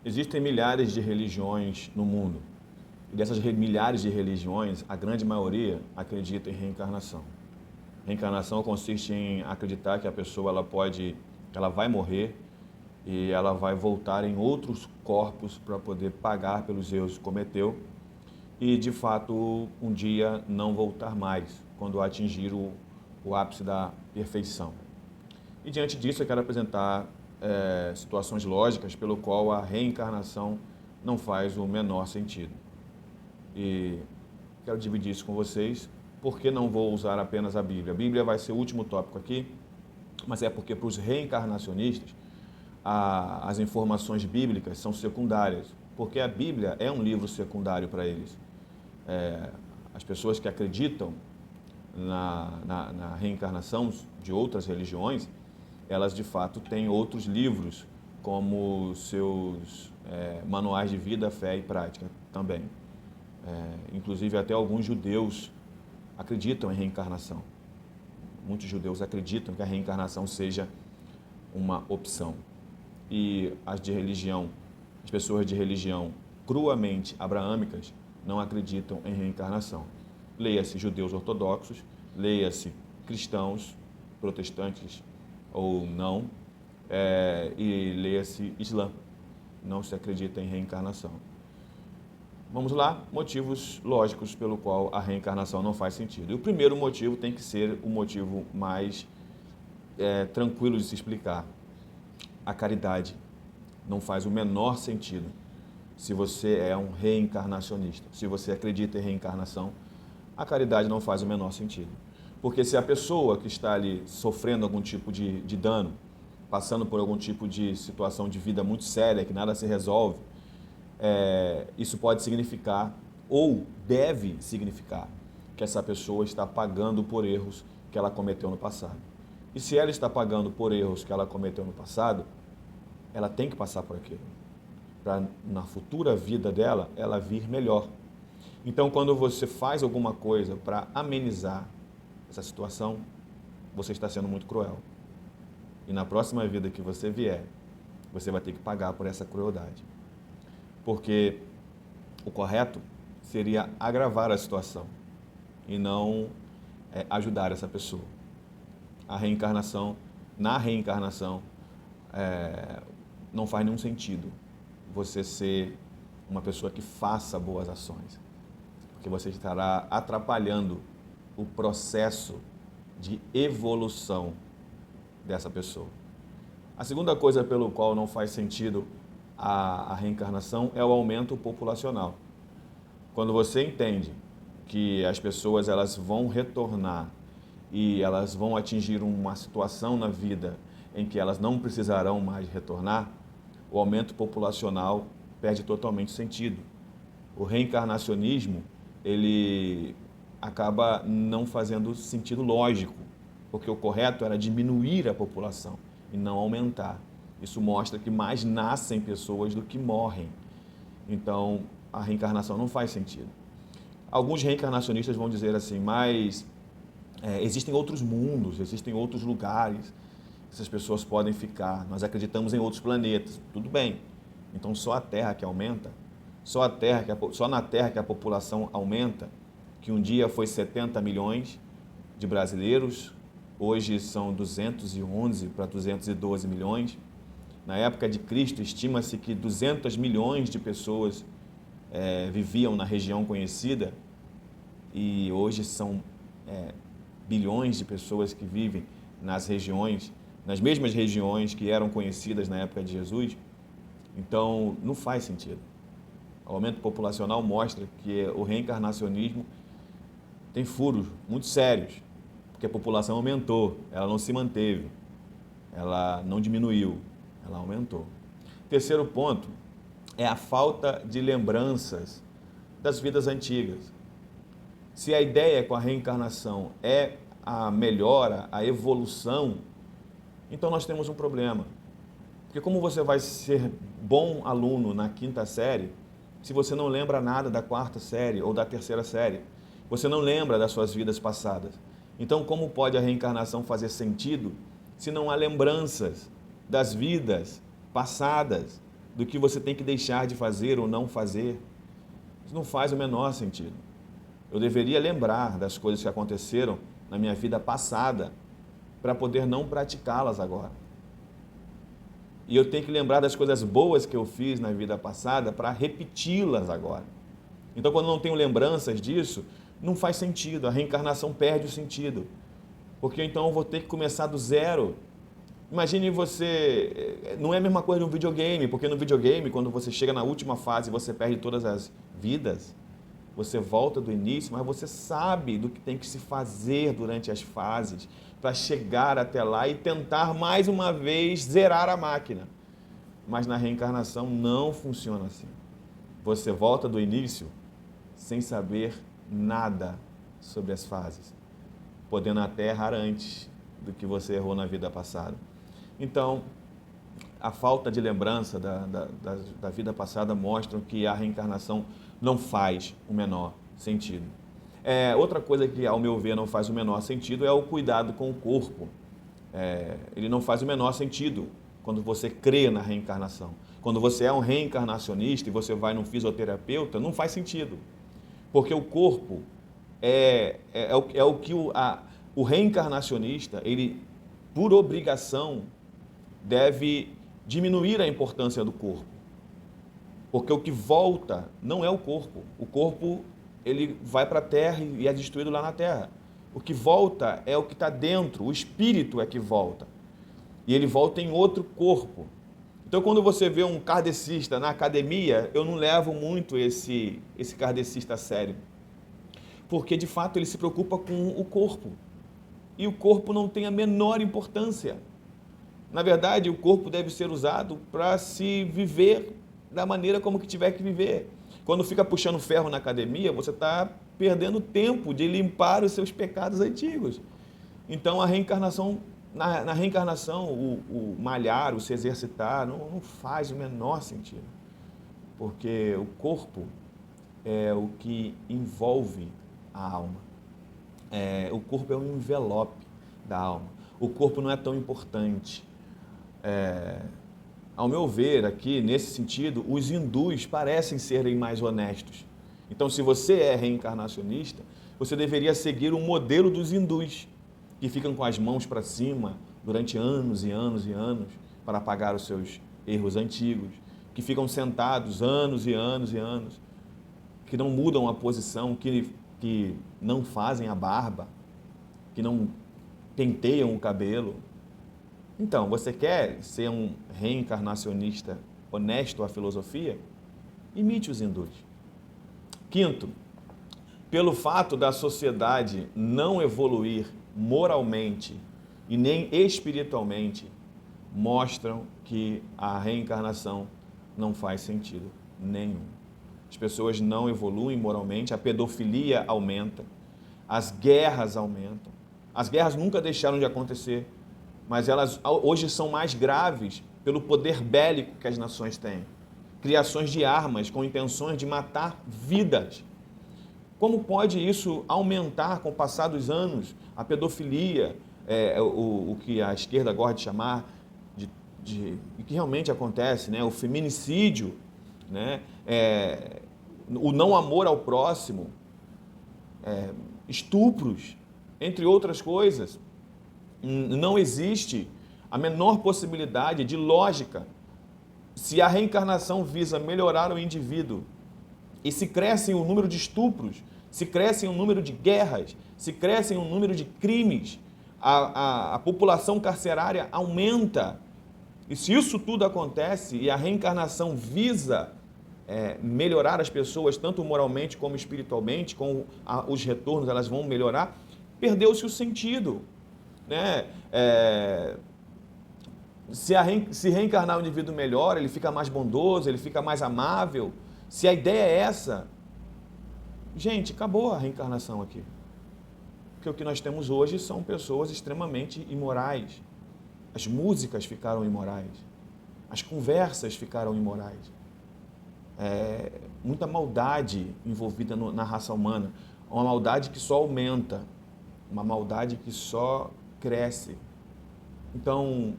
Existem milhares de religiões no mundo. E dessas milhares de religiões, a grande maioria acredita em reencarnação. Reencarnação consiste em acreditar que a pessoa ela vai morrer e ela vai voltar em outros corpos para poder pagar pelos erros que cometeu e, de fato, um dia não voltar mais, quando atingir o ápice da perfeição. E diante disso eu quero apresentar situações lógicas pelo qual a reencarnação não faz o menor sentido. E quero dividir isso com vocês, porque não vou usar apenas a Bíblia. A Bíblia vai ser o último tópico aqui, mas é porque para os reencarnacionistas as informações bíblicas são secundárias, porque a Bíblia é um livro secundário para eles. As pessoas que acreditam na reencarnação de outras religiões, elas de fato têm outros livros, como seus manuais de vida, fé e prática também. Inclusive até alguns judeus acreditam em reencarnação. Muitos judeus acreditam que a reencarnação seja uma opção. E as pessoas de religião cruamente abraâmicas não acreditam em reencarnação. Leia-se judeus ortodoxos, leia-se cristãos, protestantes ou não, e leia-se Islã. Não se acredita em reencarnação. Vamos lá, motivos lógicos pelo qual a reencarnação não faz sentido. E o primeiro motivo tem que ser o motivo mais tranquilo de se explicar. A caridade não faz o menor sentido se você é um reencarnacionista. Se você acredita em reencarnação, a caridade não faz o menor sentido. Porque se a pessoa que está ali sofrendo algum tipo de dano, passando por algum tipo de situação de vida muito séria, que nada se resolve, isso pode significar, ou deve significar, que essa pessoa está pagando por erros que ela cometeu no passado. E se ela está pagando por erros que ela cometeu no passado, ela tem que passar por aquilo, para na futura vida dela, ela vir melhor. Então, quando você faz alguma coisa para amenizar essa situação, você está sendo muito cruel. E na próxima vida que você vier, você vai ter que pagar por essa crueldade. Porque o correto seria agravar a situação e não ajudar essa pessoa. Na reencarnação, não faz nenhum sentido você ser uma pessoa que faça boas ações, porque você estará atrapalhando o processo de evolução dessa pessoa. A segunda coisa pelo qual não faz sentido a reencarnação é o aumento populacional. Quando você entende que as pessoas elas vão retornar e elas vão atingir uma situação na vida em que elas não precisarão mais retornar, o aumento populacional perde totalmente sentido. O reencarnacionismo, ele acaba não fazendo sentido lógico, porque o correto era diminuir a população e não aumentar. Isso mostra que mais nascem pessoas do que morrem. Então, a reencarnação não faz sentido. Alguns reencarnacionistas vão dizer assim, mas existem outros mundos, existem outros lugares, essas pessoas podem ficar, nós acreditamos em outros planetas. Tudo bem, então só a Terra que aumenta? Só na Terra que a população aumenta, que um dia foi 70 milhões de brasileiros, hoje são 211 para 212 milhões. Na época de Cristo, estima-se que 200 milhões de pessoas viviam na região conhecida e hoje são bilhões de pessoas que vivem nas mesmas regiões que eram conhecidas na época de Jesus. Então, não faz sentido. O aumento populacional mostra que o reencarnacionismo tem furos muito sérios, porque a população aumentou, ela não se manteve, ela não diminuiu, ela aumentou. Terceiro ponto é a falta de lembranças das vidas antigas. Se a ideia com a reencarnação é a melhora, a evolução, então nós temos um problema. Porque como você vai ser bom aluno na quinta série, se você não lembra nada da quarta série ou da terceira série? Você não lembra das suas vidas passadas. Então, como pode a reencarnação fazer sentido se não há lembranças das vidas passadas? do que você tem que deixar de fazer ou não fazer. Isso não faz o menor sentido. Eu deveria lembrar das coisas que aconteceram na minha vida passada para poder não praticá-las agora. E eu tenho que lembrar das coisas boas que eu fiz na vida passada para repeti-las agora. Então, quando eu não tenho lembranças disso, não faz sentido, a reencarnação perde o sentido. Porque então eu vou ter que começar do zero. Imagine você, não é a mesma coisa no videogame, porque no videogame, quando você chega na última fase e você perde todas as vidas, você volta do início, mas você sabe do que tem que se fazer durante as fases para chegar até lá e tentar mais uma vez zerar a máquina. Mas na reencarnação não funciona assim. Você volta do início sem saber nada sobre as fases, podendo até errar antes do que você errou na vida passada. Então, a falta de lembrança da vida passada mostra que a reencarnação não faz o menor sentido. Outra coisa que, ao meu ver, não faz o menor sentido é o cuidado com o corpo. Ele não faz o menor sentido quando você crê na reencarnação. Quando você é um reencarnacionista e você vai num fisioterapeuta, não faz sentido. Porque o corpo é o que o reencarnacionista, ele, por obrigação, deve diminuir a importância do corpo. Porque o que volta não é o corpo. O corpo, ele vai para a terra e é destruído lá na terra. O que volta é o que está dentro, o espírito é que volta. E ele volta em outro corpo. Então, quando você vê um kardecista na academia, eu não levo muito esse kardecista a sério. Porque, de fato, ele se preocupa com o corpo. E o corpo não tem a menor importância. Na verdade, o corpo deve ser usado para se viver da maneira como que tiver que viver. Quando fica puxando ferro na academia, você está perdendo tempo de limpar os seus pecados antigos. Então, a reencarnação, na reencarnação, o malhar, o se exercitar, não faz o menor sentido. Porque o corpo é o que envolve a alma. O corpo é um envelope da alma. O corpo não é tão importante. Ao meu ver, aqui, nesse sentido, os hindus parecem serem mais honestos. Então, se você é reencarnacionista, você deveria seguir o modelo dos hindus, que ficam com as mãos para cima durante anos e anos e anos para apagar os seus erros antigos, que ficam sentados anos e anos e anos, que não mudam a posição, que não fazem a barba, que não penteiam o cabelo. Então, você quer ser um reencarnacionista honesto à filosofia? Imite os hindus. Quinto, pelo fato da sociedade não evoluir moralmente e nem espiritualmente, mostram que a reencarnação não faz sentido nenhum. As pessoas não evoluem moralmente, a pedofilia aumenta, as guerras aumentam. As guerras nunca deixaram de acontecer, mas elas hoje são mais graves pelo poder bélico que as nações têm. Criações de armas com intenções de matar vidas. Como pode isso aumentar com o passar dos anos? A pedofilia, o que a esquerda gosta de chamar de que realmente acontece, né? O feminicídio, né? O não amor ao próximo, estupros, entre outras coisas. Não existe a menor possibilidade de lógica. Se a reencarnação visa melhorar o indivíduo e se cresce o número de estupros, se cresce o número de guerras, se cresce o número de crimes, a população carcerária aumenta. E se isso tudo acontece e a reencarnação visa melhorar as pessoas, tanto moralmente como espiritualmente, com os retornos elas vão melhorar, perdeu-se o sentido. Né? Se reencarnar o indivíduo melhor, ele fica mais bondoso, ele fica mais amável. Se a ideia é essa, gente, acabou a reencarnação aqui. Porque o que nós temos hoje são pessoas extremamente imorais. As músicas ficaram imorais. As conversas ficaram imorais. Muita maldade envolvida na raça humana. Uma maldade que só aumenta. Uma maldade que só cresce. Então,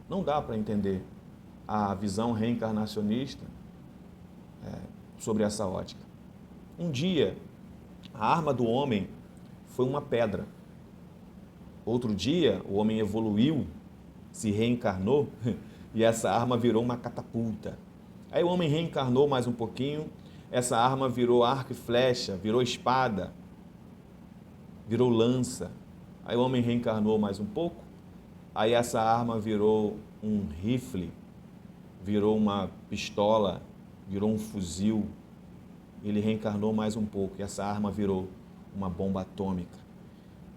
não dá para entender a visão reencarnacionista sobre essa ótica. Um dia, a arma do homem foi uma pedra. Outro dia, o homem evoluiu, se reencarnou, e essa arma virou uma catapulta. Aí o homem reencarnou mais um pouquinho, essa arma virou arco e flecha, virou espada, virou lança. Aí o homem reencarnou mais um pouco, aí essa arma virou um rifle, virou uma pistola, virou um fuzil. Ele reencarnou mais um pouco e essa arma virou uma bomba atômica.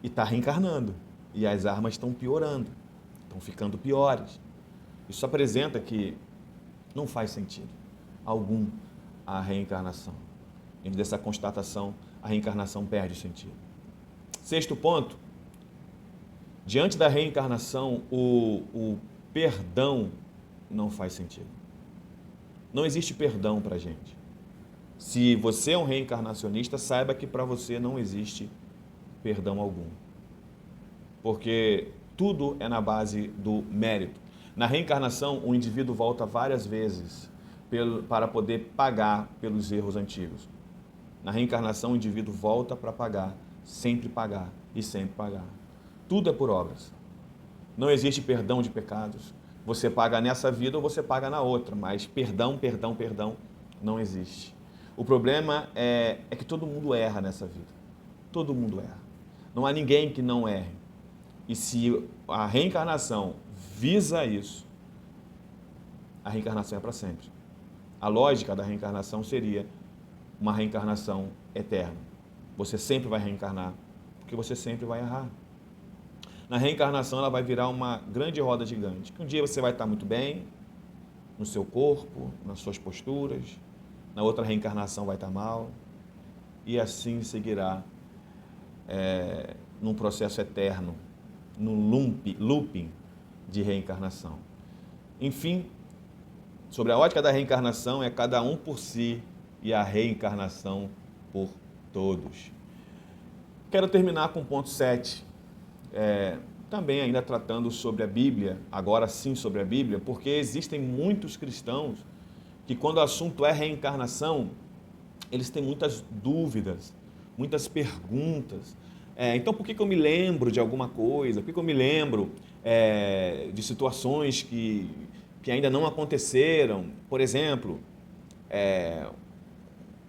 E está reencarnando. E as armas estão piorando, estão ficando piores. Isso apresenta que não faz sentido algum a reencarnação. Diante dessa constatação, a reencarnação perde o sentido. Sexto ponto, diante da reencarnação, o perdão não faz sentido. Não existe perdão para a gente. Se você é um reencarnacionista, saiba que para você não existe perdão algum. Porque tudo é na base do mérito. Na reencarnação, o indivíduo volta várias vezes para poder pagar pelos erros antigos. Na reencarnação, o indivíduo volta para pagar, sempre pagar e sempre pagar. Tudo é por obras. Não existe perdão de pecados. Você paga nessa vida ou você paga na outra, mas perdão não existe. O problema é que todo mundo erra nessa vida. Todo mundo erra. Não há ninguém que não erre. E se a reencarnação visa isso, a reencarnação é para sempre. A lógica da reencarnação seria uma reencarnação eterna. Você sempre vai reencarnar, porque você sempre vai errar. Na reencarnação ela vai virar uma grande roda gigante, que um dia você vai estar muito bem, no seu corpo, nas suas posturas, na outra reencarnação vai estar mal, e assim seguirá num processo eterno, num looping de reencarnação. Enfim, sobre a ótica da reencarnação, é cada um por si e a reencarnação por todos. Quero terminar com o ponto 7, também ainda tratando sobre a Bíblia, agora sim sobre a Bíblia, porque existem muitos cristãos que quando o assunto é reencarnação, eles têm muitas dúvidas, muitas perguntas. Então, por que eu me lembro de alguma coisa? Por que eu me lembro de situações que ainda não aconteceram? Por exemplo,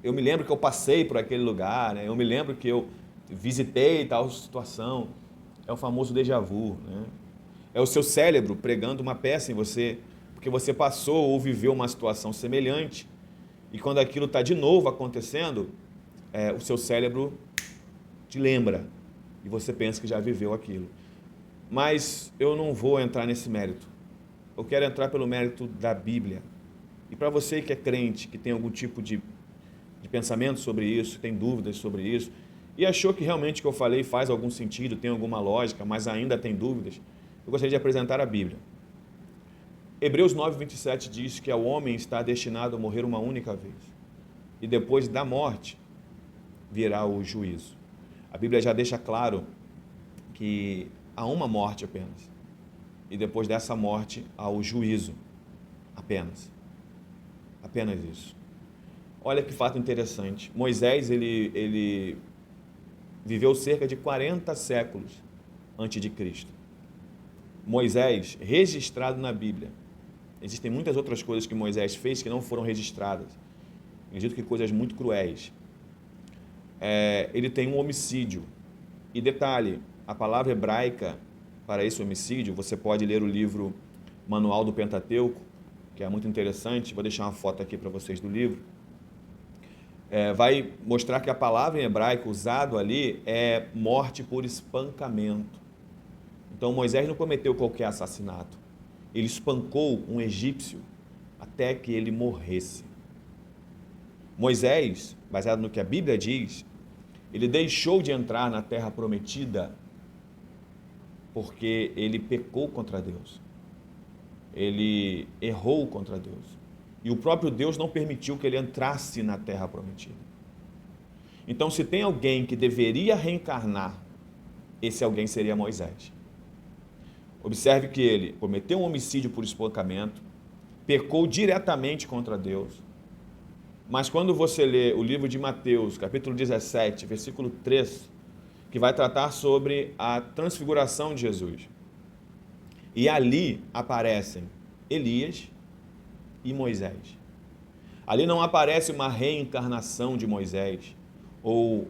eu me lembro que eu passei por aquele lugar, né? Eu me lembro que eu visitei tal situação. É o famoso déjà vu, né? É o seu cérebro pregando uma peça em você, porque você passou ou viveu uma situação semelhante, e quando aquilo está de novo acontecendo, o seu cérebro te lembra, e você pensa que já viveu aquilo. Mas eu não vou entrar nesse mérito. Eu quero entrar pelo mérito da Bíblia. E para você que é crente, que tem algum tipo de pensamento sobre isso, tem dúvidas sobre isso, e achou que realmente o que eu falei faz algum sentido, tem alguma lógica, mas ainda tem dúvidas, eu gostaria de apresentar a Bíblia. Hebreus 9:27 diz que o homem está destinado a morrer uma única vez, e depois da morte virá o juízo. A Bíblia já deixa claro que há uma morte apenas, e depois dessa morte há o juízo, apenas isso. Olha que fato interessante, Moisés ele viveu cerca de 40 séculos antes de Cristo. Moisés, registrado na Bíblia, existem muitas outras coisas que Moisés fez que não foram registradas, acredito que coisas muito cruéis. Ele tem um homicídio, e detalhe, a palavra hebraica para esse homicídio, você pode ler o livro Manual do Pentateuco, que é muito interessante, vou deixar uma foto aqui para vocês do livro, vai mostrar que a palavra em hebraico usada ali é morte por espancamento. Então Moisés não cometeu qualquer assassinato, ele espancou um egípcio até que ele morresse. Moisés, baseado no que a Bíblia diz, ele deixou de entrar na terra prometida porque ele pecou contra Deus, ele errou contra Deus, e o próprio Deus não permitiu que ele entrasse na terra prometida. Então, se tem alguém que deveria reencarnar, esse alguém seria Moisés. Observe que ele cometeu um homicídio por espancamento, pecou diretamente contra Deus. Mas quando você lê o livro de Mateus, capítulo 17, versículo 3, que vai tratar sobre a transfiguração de Jesus. E ali aparecem Elias e Moisés. Ali não aparece uma reencarnação de Moisés, ou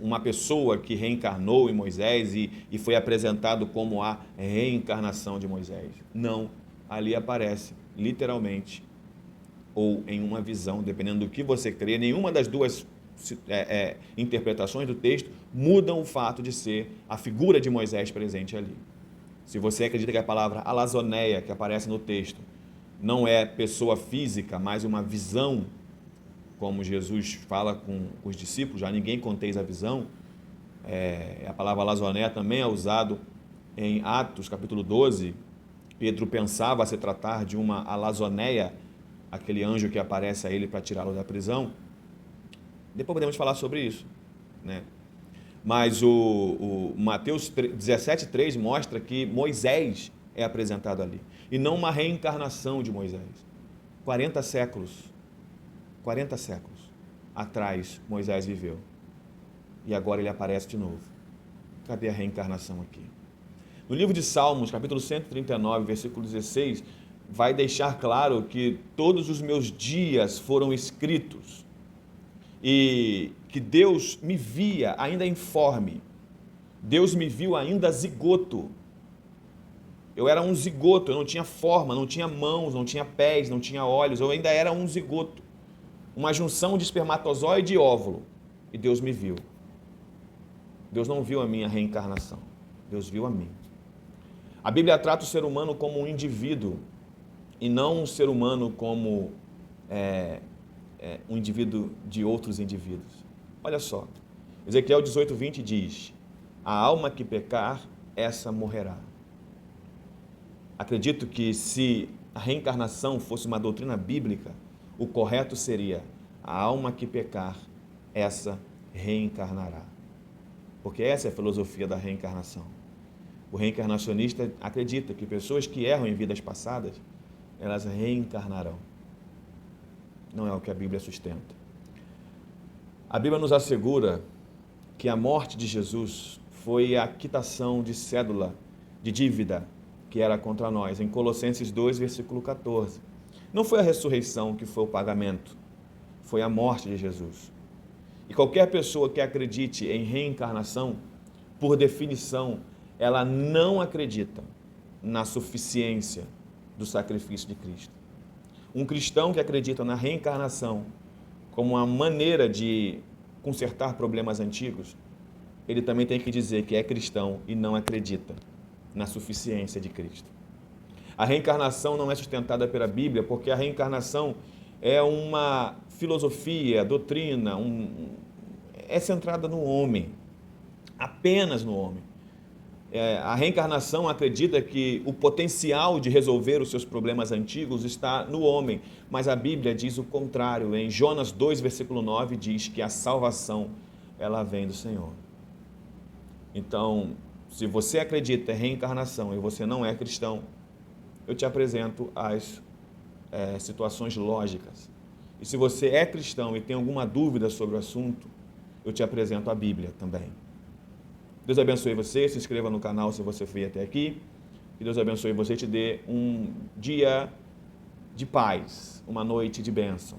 uma pessoa que reencarnou em Moisés e foi apresentado como a reencarnação de Moisés. Não, ali aparece, literalmente, ou em uma visão, dependendo do que você crê, nenhuma das duas interpretações do texto mudam o fato de ser a figura de Moisés presente ali. Se você acredita que a palavra alazoneia, que aparece no texto, não é pessoa física, mas uma visão, como Jesus fala com os discípulos, já ninguém conteis a visão, a palavra alazoneia também é usado em Atos, capítulo 12, Pedro pensava se tratar de uma alazoneia, aquele anjo que aparece a ele para tirá-lo da prisão. Depois podemos falar sobre isso, né? Mas o Mateus 17,3 mostra que Moisés é apresentado ali, e não uma reencarnação de Moisés. 40 séculos atrás Moisés viveu, e agora ele aparece de novo. Cadê a reencarnação aqui? No livro de Salmos, capítulo 139, versículo 16, vai deixar claro que todos os meus dias foram escritos, e que Deus me via ainda informe, Deus me viu ainda zigoto. Eu era um zigoto, eu não tinha forma, não tinha mãos, não tinha pés, não tinha olhos, eu ainda era um zigoto, uma junção de espermatozoide e óvulo, e Deus me viu. Deus não viu a minha reencarnação, Deus viu a mim. A Bíblia trata o ser humano como um indivíduo, e não um ser humano como um indivíduo de outros indivíduos. Olha só, Ezequiel 18:20 diz: a alma que pecar, essa morrerá. Acredito que se a reencarnação fosse uma doutrina bíblica, o correto seria: a alma que pecar, essa reencarnará. Porque essa é a filosofia da reencarnação. O reencarnacionista acredita que pessoas que erram em vidas passadas, elas reencarnarão. Não é o que a Bíblia sustenta. A Bíblia nos assegura que a morte de Jesus foi a quitação de cédula, de dívida, que era contra nós, em Colossenses 2, versículo 14. Não foi a ressurreição que foi o pagamento, foi a morte de Jesus. E qualquer pessoa que acredite em reencarnação, por definição, ela não acredita na suficiência do sacrifício de Cristo. Um cristão que acredita na reencarnação como uma maneira de consertar problemas antigos, ele também tem que dizer que é cristão e não acredita na suficiência de Cristo. A reencarnação não é sustentada pela Bíblia, porque a reencarnação é uma filosofia, doutrina, é centrada no homem, apenas no homem. A reencarnação acredita que o potencial de resolver os seus problemas antigos está no homem, mas a Bíblia diz o contrário. Em Jonas 2, versículo 9, diz que a salvação, ela vem do Senhor. Então, se você acredita em reencarnação e você não é cristão, eu te apresento as situações lógicas. E se você é cristão e tem alguma dúvida sobre o assunto, eu te apresento a Bíblia também. Deus abençoe você, se inscreva no canal se você veio até aqui. Que Deus abençoe você e te dê um dia de paz, uma noite de bênção.